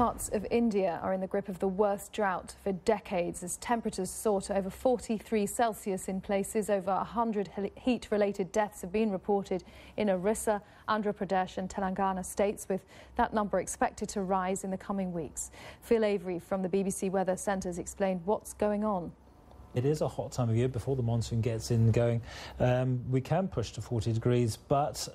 Parts of India are in the grip of the worst drought for decades as temperatures soar to over 43 Celsius in places. Over 100 heat-related deaths have been reported in Orissa, Andhra Pradesh and Telangana states, with that number expected to rise in the coming weeks. Phil Avery from the BBC Weather Centre has explained what's going on. It is a hot time of year before the monsoon gets in going. We can push to 40 degrees, but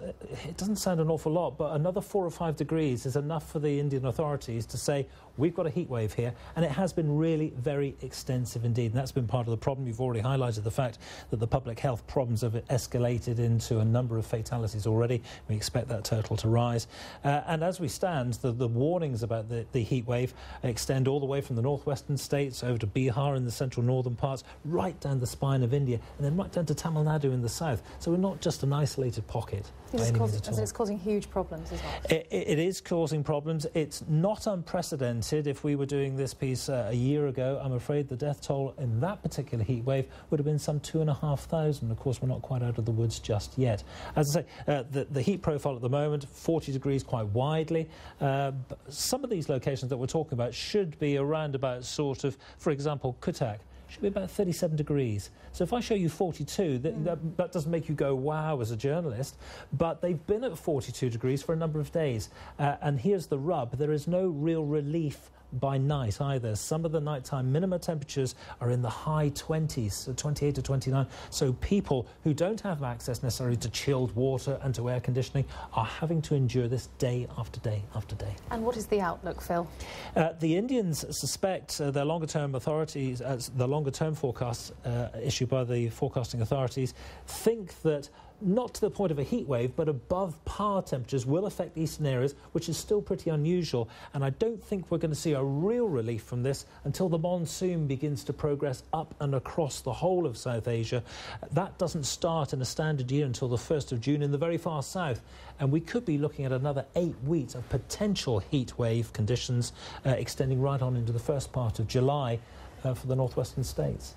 it doesn't sound an awful lot. But another 4 or 5 degrees is enough for the Indian authorities to say, we've got a heat wave here. And it has been really very extensive indeed. And that's been part of the problem. You've already highlighted the fact that the public health problems have escalated into a number of fatalities already. We expect that total to rise. And as we stand, the warnings about the heat wave extend all the way from the northwestern states over to Bihar in the central northern parts, right down the spine of India, and then right down to Tamil Nadu in the south. So we're not just an isolated pocket. It's causing huge problems as well. It is causing problems. It's not unprecedented. If we were doing this piece a year ago, I'm afraid the death toll in that particular heat wave would have been some 2,500. Of course, we're not quite out of the woods just yet. As I say, the heat profile at the moment, 40 degrees quite widely. Some of these locations that we're talking about should be around about sort of, for example, Cuttack, should be about 37 degrees. So if I show you 42, that doesn't make you go, wow, as a journalist, but they've been at 42 degrees for a number of days. And here's the rub, there is no real relief by night either. Some of the nighttime minimum temperatures are in the high 20s, so 28 to 29. So people who don't have access necessarily to chilled water and to air conditioning are having to endure this day after day after day. And what is the outlook, Phil? The Indians suspect their longer-term authorities, the longer-term forecasts issued by the forecasting authorities, think that not to the point of a heat wave, but above par temperatures will affect eastern areas, which is still pretty unusual. And I don't think we're going to see a real relief from this until the monsoon begins to progress up and across the whole of South Asia. That doesn't start in a standard year until the 1st of June in the very far south. And we could be looking at another 8 weeks of potential heat wave conditions extending right on into the first part of July for the northwestern states.